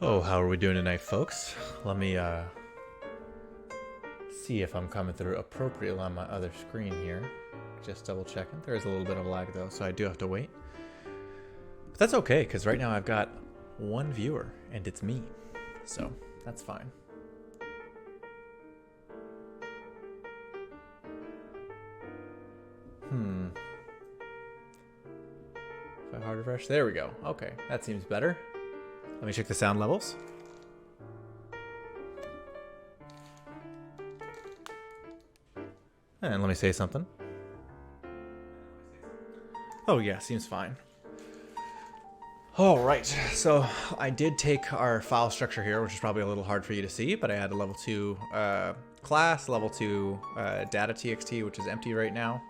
Oh, how are we doing tonight, folks? Let me see if I'm coming through appropriately on my other screen here. Just double checking. There is a little bit of lag though, so I do have to wait. But that's okay, because right now I've got one viewer, and it's me. So, that's fine. If I hard refresh, there we go. Okay, that seems better. Let me check the sound levels. And let me say something. Oh yeah, seems fine. All right, so I did take our file structure here, which is probably a little hard for you to see, but I had a level 2 class, level 2 data txt, which is empty right now,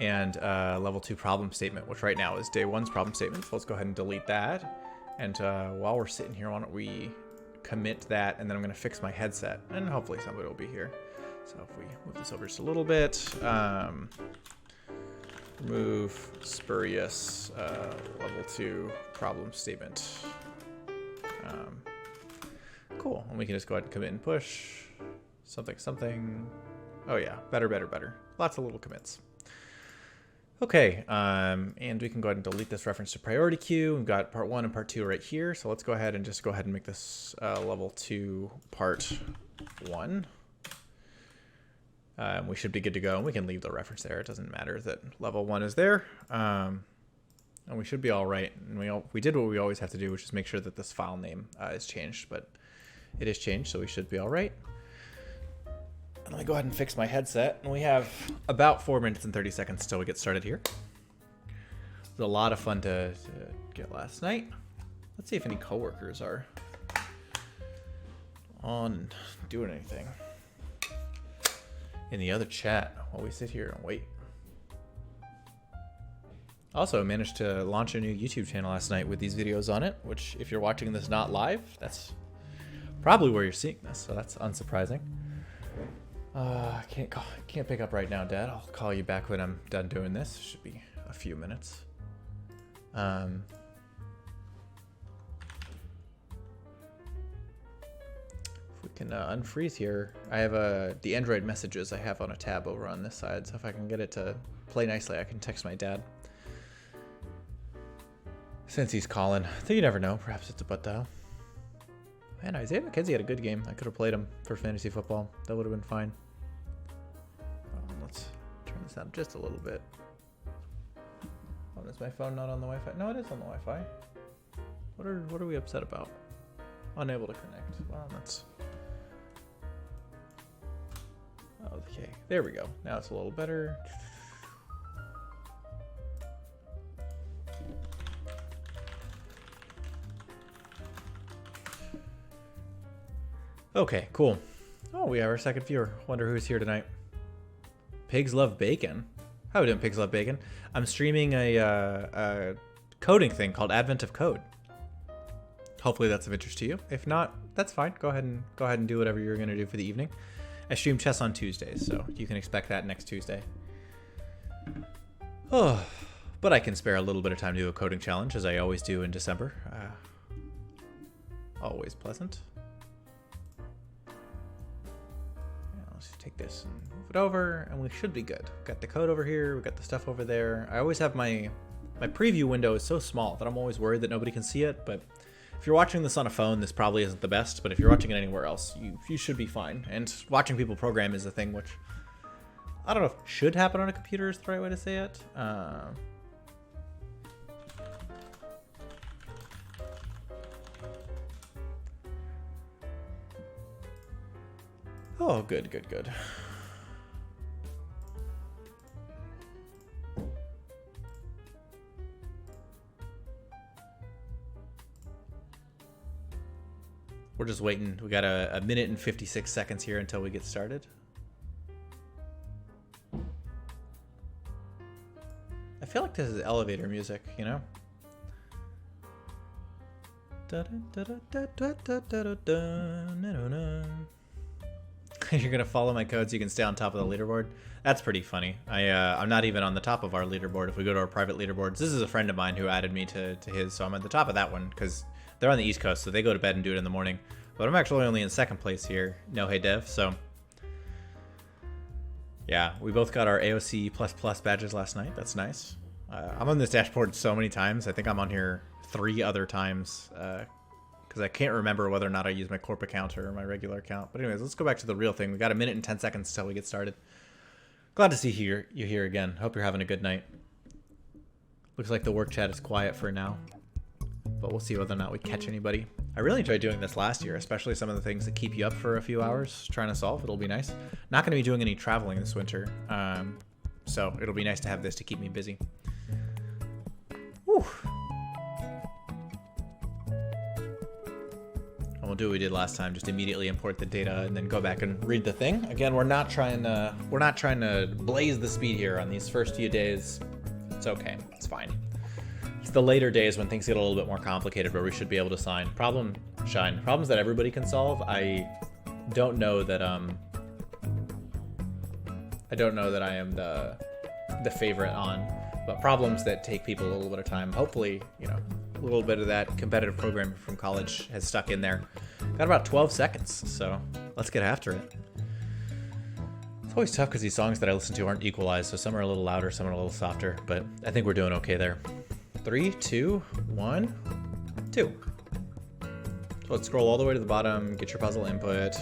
and level 2 problem statement, which right now is day 1's problem statement. So let's go ahead and delete that. And while we're sitting here, why don't we commit that, and then I'm going to fix my headset, and hopefully somebody will be here. So if we move this over just a little bit, remove spurious level 2 problem statement. Cool, and we can just go ahead and commit and push something. Oh yeah, better. Lots of little commits. Okay, and we can go ahead and delete this reference to priority queue. We've got part 1 and part 2 right here. So let's go ahead and make this level 2 part 1. We should be good to go, and we can leave the reference there. It doesn't matter that level 1 is there. And we should be all right. And we did what we always have to do, which is make sure that this file name is changed, but it is changed, so we should be all right. And let me go ahead and fix my headset. And we have about 4 minutes and 30 seconds till we get started here. It was a lot of fun to get last night. Let's see if any coworkers are on and doing anything in the other chat while we sit here and wait. Also, I managed to launch a new YouTube channel last night with these videos on it, which if you're watching this not live, that's probably where you're seeing this, so that's unsurprising. I can't pick up right now, Dad. I'll call you back when I'm done doing this. Should be a few minutes. If we can unfreeze here, I have the Android messages I have on a tab over on this side, so if I can get it to play nicely, I can text my dad. Since he's calling. So you never know, perhaps it's a butt dial. Man, Isaiah McKenzie had a good game. I could have played him for fantasy football. That would have been fine. Let's turn this down just a little bit. Oh, is my phone not on the Wi-Fi? No, it is on the Wi-Fi. What are we upset about? Unable to connect. Well, that's... Okay, there we go. Now it's a little better. Okay, cool. Oh, we have our second viewer. Wonder who's here tonight. Pigs Love Bacon. How are we doing, Pigs Love Bacon? I'm streaming a coding thing called Advent of Code. Hopefully that's of interest to you. If not, that's fine. Go ahead and do whatever you're gonna do for the evening. I stream chess on Tuesdays, so you can expect that next Tuesday. Oh, but I can spare a little bit of time to do a coding challenge, as I always do in December. Always pleasant. Let's just take this and move it over, and we should be good. We've got the code over here, we've got the stuff over there. I always have my preview window is so small that I'm always worried that nobody can see it, but if you're watching this on a phone, this probably isn't the best, but if you're watching it anywhere else, you should be fine. And watching people program is a thing which, I don't know if should happen on a computer is the right way to say it. Oh, good. We're just waiting. We got a minute and 56 seconds here until we get started. I feel like this is elevator music, you know? You're gonna follow my code so you can stay on top of the leaderboard? That's pretty funny. I'm not even on the top of our leaderboard. If we go to our private leaderboards, this is a friend of mine who added me to his, so I'm at the top of that one because They're on the East Coast, so they go to bed and do it in the morning. But I'm actually only in second place here. No, hey Dev. So yeah, we both got our AOC++ badges last night. That's nice. I'm on this dashboard so many times. I think I'm on here 3 other times because I can't remember whether or not I use my corp account or my regular account. But anyways, let's go back to the real thing. We got 1 minute and 10 seconds until we get started. Glad to see you here again. Hope you're having a good night. Looks like the work chat is quiet for now, but we'll see whether or not we catch anybody. I really enjoyed doing this last year, especially some of the things that keep you up for a few hours trying to solve. It'll be nice. Not going to be doing any traveling this winter, so it'll be nice to have this to keep me busy. Whew. And we'll do what we did last time, just immediately import the data and then go back and read the thing. Again, we're not trying to blaze the speed here on these first few days. It's okay. It's fine. It's the later days when things get a little bit more complicated where we should be able to shine problems that everybody can solve. I don't know that I am the favorite on, but problems that take people a little bit of time. Hopefully, you know, a little bit of that competitive programming from college has stuck in there. Got about 12 seconds, so let's get after it. It's always tough because these songs that I listen to aren't equalized, so some are a little louder, some are a little softer, but I think we're doing okay there. 3, 2, 1, 2. So let's scroll all the way to the bottom, get your puzzle input,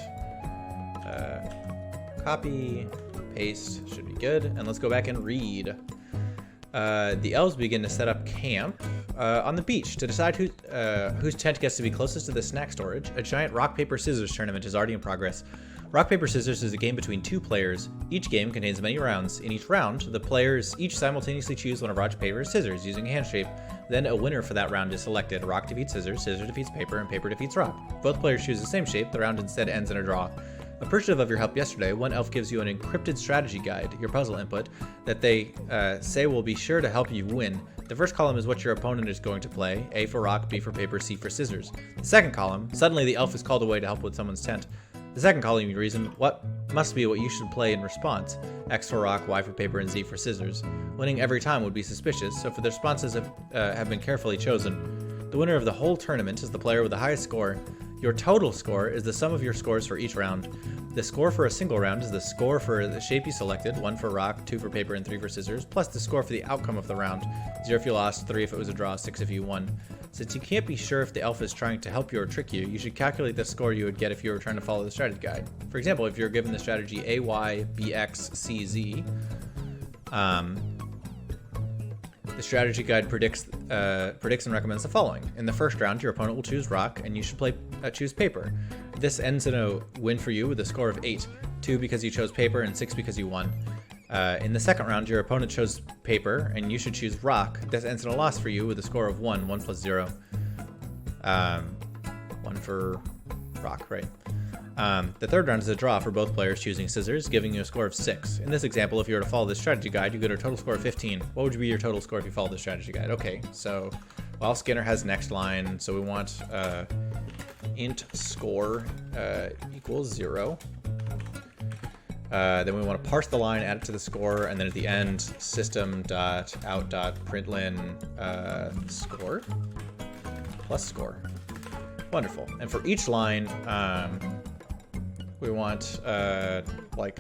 copy, paste, should be good, and let's go back and read. The elves begin to set up camp on the beach. To decide whose tent gets to be closest to the snack storage, a giant rock, paper, scissors tournament is already in progress. Rock, paper, scissors is a game between 2 players. Each game contains many rounds. In each round, the players each simultaneously choose one of rock, paper, scissors using a hand shape. Then a winner for that round is selected. Rock defeats scissors, scissors defeats paper, and paper defeats rock. Both players choose the same shape. The round instead ends in a draw. Appreciative of your help yesterday, one elf gives you an encrypted strategy guide, your puzzle input, that they say will be sure to help you win. The first column is what your opponent is going to play, A for rock, B for paper, C for scissors. The second column, suddenly the elf is called away to help with someone's tent. The second column, you reason, what must be what you should play in response, X for rock, Y for paper, and Z for scissors. Winning every time would be suspicious, so for the responses have been carefully chosen. The winner of the whole tournament is the player with the highest score. Your total score is the sum of your scores for each round. The score for a single round is the score for the shape you selected, 1 for rock, 2 for paper, and 3 for scissors, plus the score for the outcome of the round, 0 if you lost, 3 if it was a draw, 6 if you won. Since you can't be sure if the elf is trying to help you or trick you, you should calculate the score you would get if you were trying to follow the strategy guide. For example, if you're given the strategy A, Y, B, X, C, Z, the strategy guide predicts and recommends the following. In the first round, your opponent will choose rock, and you should choose paper. This ends in a win for you with a score of 8, 2 because you chose paper, and 6 because you won. In the second round, your opponent chose paper, and you should choose rock. This ends in a loss for you with a score of 1, 1 plus 0. 1 for rock, right? The third round is a draw for both players choosing scissors, giving you a score of 6. In this example, if you were to follow this strategy guide, you get a total score of 15. What would be your total score if you followed the strategy guide? Okay, so, well, Skinner has next line, so we want int score equals 0. Then we want to parse the line, add it to the score, and then at the end, system.out.println score plus score. Wonderful. And for each line, we want like,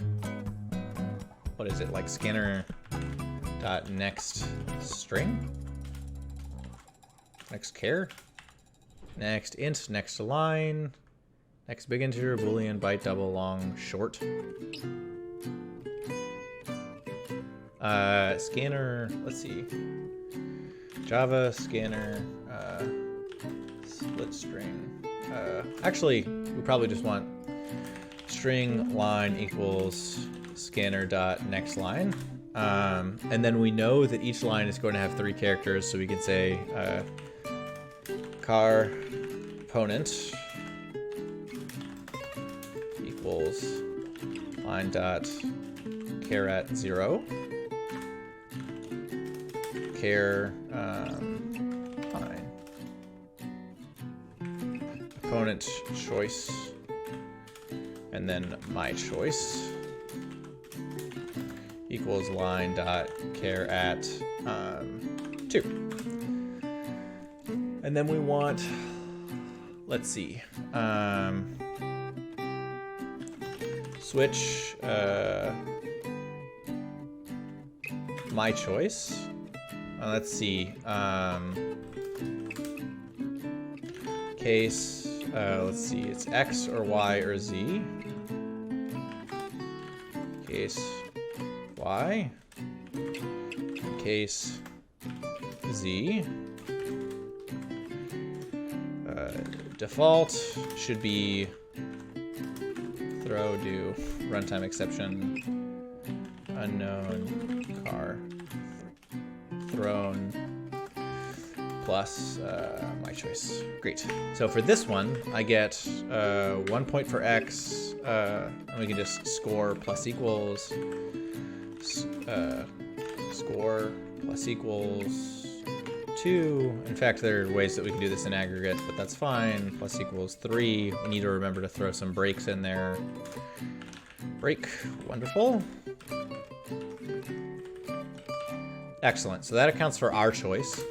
what is it, like scanner.next string, next char, next int, next line, next big integer, boolean, byte, double, long, short. Scanner, let's see, Java scanner, split string. Actually, we probably just want string line equals scanner dot next line. And then we know that each line is going to have 3 characters, so we can say car opponent equals line dot char at 0 char line opponent choice and then my choice equals line dot char at 2. And then we want let's see. Switch my choice. Let's see. Case, let's see, it's X or Y or Z. Case Y. Case Z. Default should be throw, do, runtime exception, unknown, car, thrown, plus my choice. Great. So for this one, I get 1 point for X, and we can just score plus equals, score plus equals 2. In fact, there are ways that we can do this in aggregate, but that's fine. Plus equals 3. We need to remember to throw some breaks in there. Break. Wonderful. Excellent. So that accounts for our choice.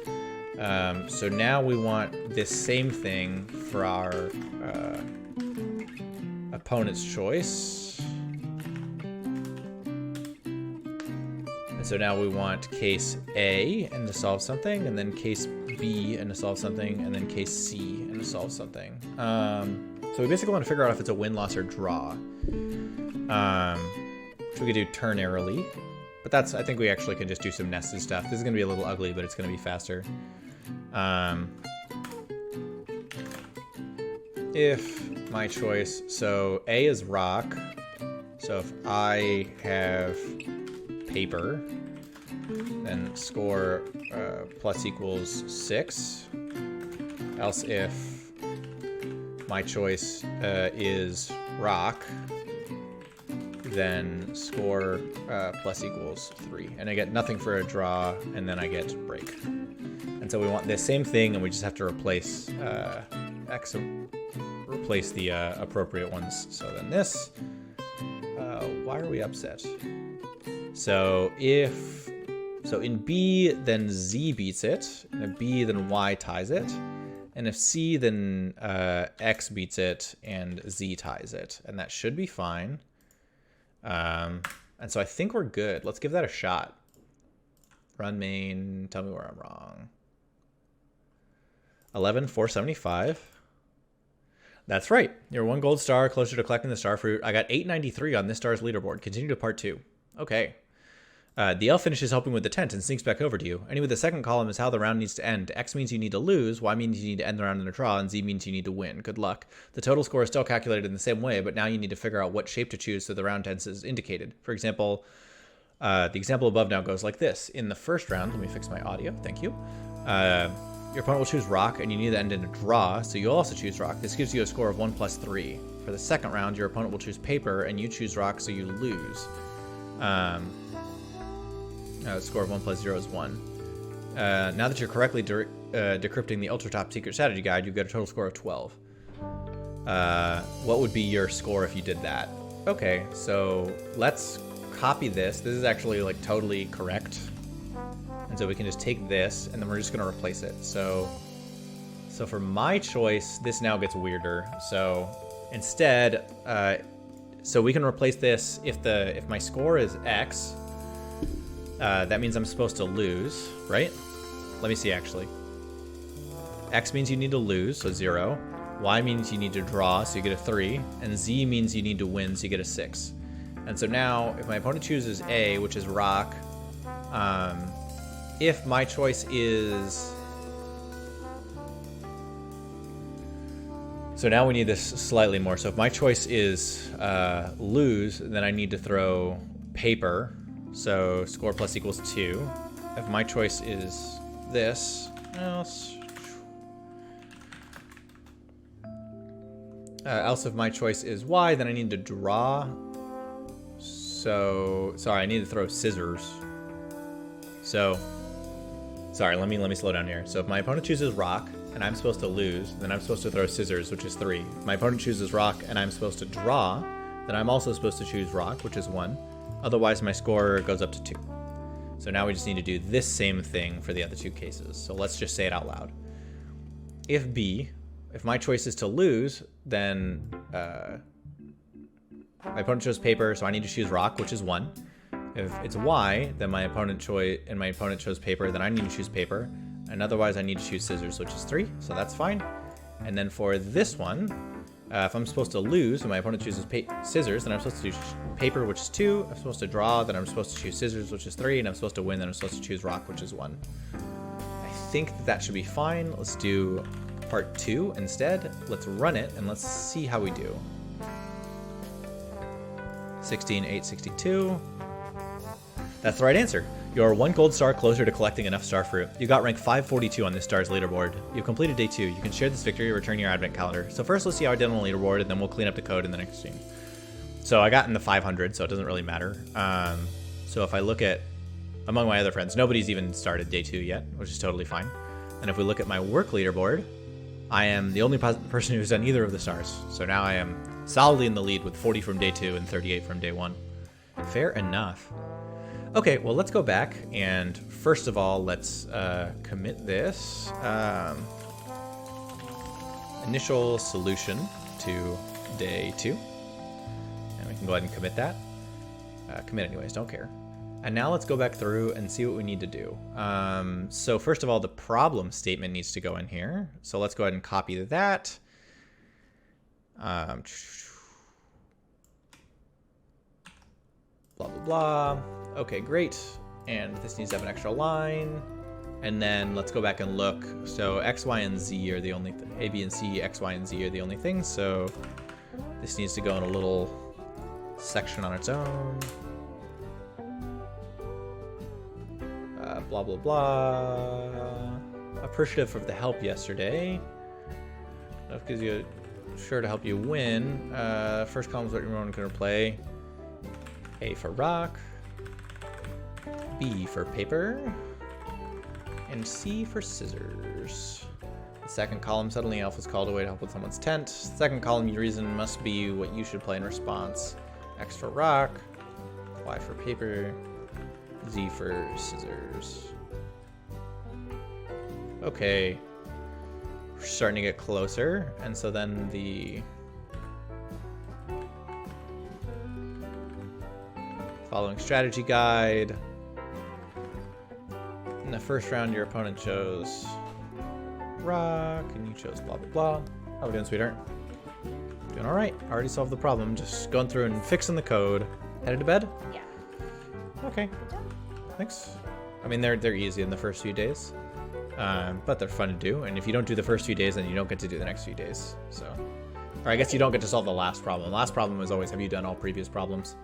So now we want this same thing for our opponent's choice. And so now we want case A and to solve something, and then case B and to solve something, and then case C and to solve something. So we basically want to figure out if it's a win, loss, or draw. Which we could do ternarily. But that's, I think we actually can just do some nested stuff. This is going to be a little ugly, but it's going to be faster. If my choice, so A is rock. So if I have paper, then score plus equals 6. Else if my choice is rock, then score plus equals 3. And I get nothing for a draw, and then I get break. And so we want this same thing, and we just have to replace X, replace the appropriate ones. So then this, why are we upset? So so in B, then Z beats it. And if B, then Y ties it. And if C, then X beats it, and Z ties it. And that should be fine. And so I think we're good. Let's give that a shot. Run main, tell me where I'm wrong. 11,475. That's right. You're 1 gold star closer to collecting the star fruit. I got 893 on this star's leaderboard. Continue to part 2. Okay. The elf finishes helping with the tent and sneaks back over to you. Anyway, the second column is how the round needs to end. X means you need to lose, Y means you need to end the round in a draw, and Z means you need to win. Good luck. The total score is still calculated in the same way, but now you need to figure out what shape to choose so the round ends as indicated. For example, the example above now goes like this. In the first round, let me fix my audio. Thank you. Your opponent will choose rock, and you need to end in a draw, so you'll also choose rock. This gives you a score of 1 plus 3. For the second round, your opponent will choose paper, and you choose rock, so you lose. Score of 1 plus 0 is 1. Now that you're correctly decrypting the ultra top secret strategy guide, you've got a total score of 12. What would be your score if you did that? Okay, so let's copy this. This is actually like totally correct. And so we can just take this, and then we're just going to replace it. So for my choice, this now gets weirder. So instead, so we can replace this if my score is X. That means I'm supposed to lose, right? Let me see, actually. X means you need to lose, so 0. Y means you need to draw, so you get a 3. And Z means you need to win, so you get a 6. And so now, if my opponent chooses A, which is rock, if my choice is... So now we need this slightly more. So if my choice is lose, then I need to throw paper. So score plus equals 2. If my choice is this, else if my choice is Y, then I need to draw. So sorry, I need to throw scissors. So sorry, let me slow down here. So if my opponent chooses rock and I'm supposed to lose, then I'm supposed to throw scissors, which is 3. If my opponent chooses rock and I'm supposed to draw, then I'm also supposed to choose rock, which is 1. Otherwise, my score goes up to 2. So now we just need to do this same thing for the other two cases. So let's just say it out loud. If B, if my choice is to lose, then my opponent chose paper, so I need to choose rock, which is 1. If it's Y, then my opponent chose paper, then I need to choose paper. And otherwise I need to choose scissors, which is 3, so that's fine. And then for this one, if I'm supposed to lose and my opponent chooses scissors, then I'm supposed to choose paper, which is 2. I'm supposed to draw, then I'm supposed to choose scissors, which is 3. And I'm supposed to win, then I'm supposed to choose rock, which is 1. I think that should be fine. Let's do part 2 instead. Let's run it and let's see how we do. 16, 8, 62. That's the right answer. You're 1 gold star closer to collecting enough star fruit. You got rank 542 on this star's leaderboard. You've completed day 2. You can share this victory or return your advent calendar. So first let's see how I did on the leaderboard, and then we'll clean up the code in the next stream. So I got in the 500, so it doesn't really matter. So if I look at, among my other friends, nobody's even started day 2 yet, which is totally fine. And if we look at my work leaderboard, I am the only person who's done either of the stars. So now I am solidly in the lead with 40 from day 2 and 38 from day 1. Fair enough. Okay, well, let's go back, and first of all, let's commit this. Initial solution to day 2. And we can go ahead and commit that. Commit anyways, don't care. And now let's go back through and see what we need to do. So first of all, the problem statement needs to go in here. So let's go ahead and copy that. Blah, blah, blah. Okay, great. And this needs to have an extra line. And then let's go back and look. So X, Y, and Z are the only A, B, and C, X, Y, and Z are the only things. So this needs to go in a little section on its own. Blah, blah, blah. Appreciative of the help yesterday. That gives you sure to help you win. First column is what you're going to play. A for rock. B for paper, and C for scissors. The second column, suddenly Elf was called away to help with someone's tent. Second column, your reason must be what you should play in response. X for rock, Y for paper, Z for scissors. Okay, we're starting to get closer, and so then the following strategy guide. In the first round, your opponent chose rock, and you chose blah, blah, blah. How we doing, sweetheart? Doing all right. Already solved the problem. Just going through and fixing the code. Headed to bed? Yeah. Okay. Thanks. I mean, they're easy in the first few days, but they're fun to do. And if you don't do the first few days, then you don't get to do the next few days. So, or I guess you don't get to solve the last problem. The last problem is always, have you done all previous problems?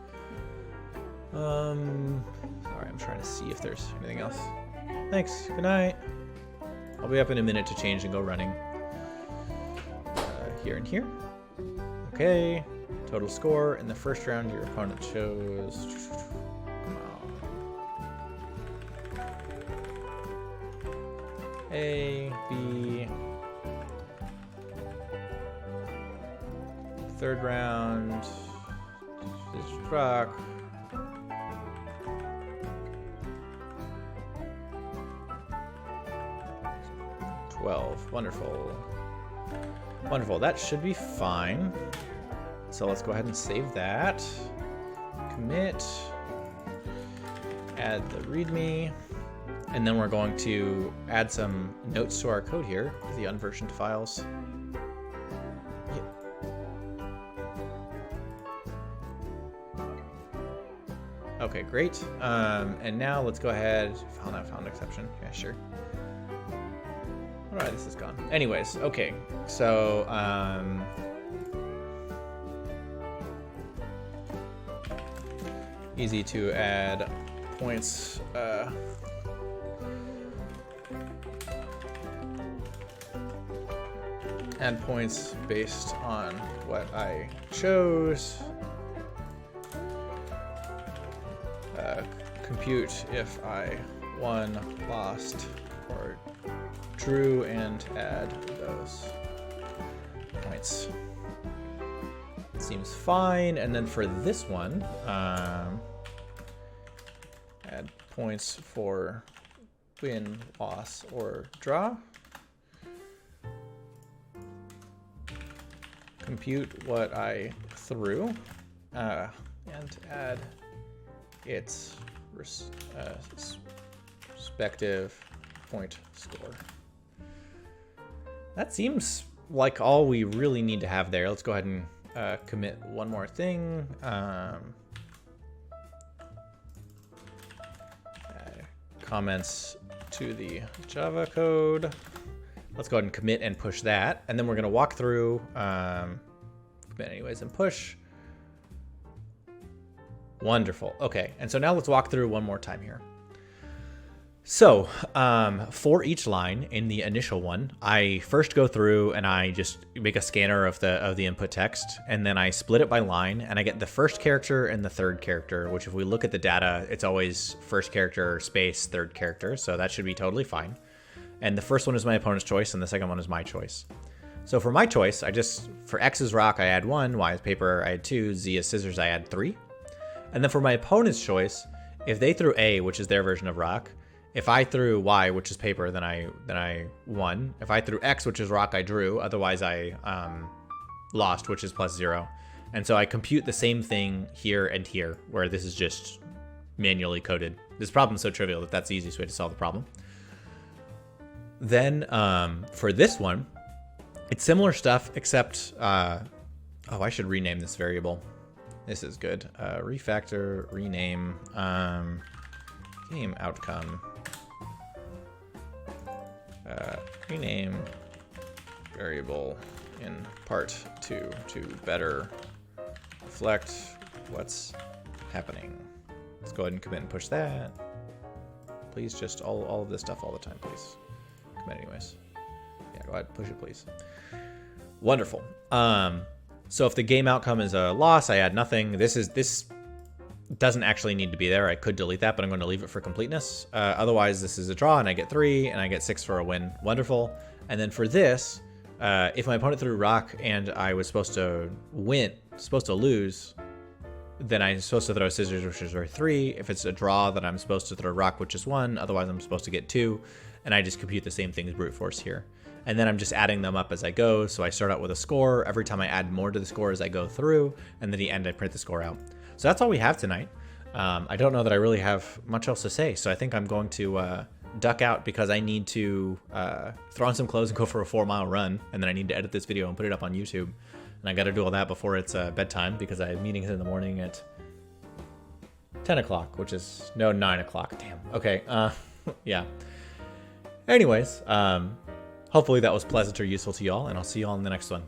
Sorry, I'm trying to see if there's anything else. Thanks. Good night. I'll be up in a minute to change and go running. Here and here. Okay. Total score. In the first round, your opponent chose... Come on. A, B. Third round. This rock. 12. Wonderful. Wonderful. That should be fine. So let's go ahead and save that. Commit. Add the README. And then we're going to add some notes to our code here, the unversioned files. Okay, great. And now let's go ahead. Found exception. Yeah, sure. Alright, this is gone. Anyways, okay. So, easy to add points. Add points based on what I chose. Compute if I won, lost, or drew, and add those points. Seems fine. And then for this one, add points for win, loss, or draw. compute what I threw and add its respective point score. That seems like all we really need to have there. Let's go ahead and commit one more thing. Comments to the Java code. Let's go ahead and commit and push that. And then we're going to walk through, commit anyways and push. Wonderful. Okay. And so now let's walk through one more time here. So for each line in the initial one, I first go through and I just make a scanner of the input text, and then I split it by line, and I get the first character and the third character, which if we look at the data, it's always first character space third character. So that should be totally fine. And the first one is my opponent's choice, and the second one is my choice. So for my choice, for X is rock, I add 1, Y is paper, I add 2, Z is scissors, I add 3. And then for my opponent's choice, if they threw A, which is their version of rock, if I threw Y, which is paper, then I won. If I threw X, which is rock, I drew. Otherwise, I lost, which is +0. And so I compute the same thing here and here, where this is just manually coded. This problem is so trivial that that's the easiest way to solve the problem. Then for this one, it's similar stuff, except, oh, I should rename this variable. This is good. Refactor, rename, game outcome. Rename variable in part 2 to better reflect what's happening. Let's go ahead and commit and push that. Please, just all of this stuff all the time, please. Commit anyways. Yeah, go ahead, push it, please. Wonderful. So if the game outcome is a loss, I add nothing. This doesn't actually need to be there. I could delete that, but I'm going to leave it for completeness. Otherwise, this is a draw, and I get 3, and I get 6 for a win. Wonderful. And then for this, if my opponent threw rock and I was supposed to lose, then I'm supposed to throw scissors, which is worth 3. If it's a draw, then I'm supposed to throw rock, which is 1. Otherwise, I'm supposed to get 2. And I just compute the same thing as brute force here. And then I'm just adding them up as I go. So I start out with a score. Every time I add more to the score as I go through. And then at the end, I print the score out. So that's all we have tonight. I don't know that I really have much else to say. So I think I'm going to duck out because I need to throw on some clothes and go for a 4-mile run. And then I need to edit this video and put it up on YouTube. And I got to do all that before it's bedtime because I have meetings in the morning at 10 o'clock, which is, no, 9 o'clock. Damn. Okay. Yeah. Anyways, hopefully that was pleasant or useful to y'all, and I'll see y'all in the next one.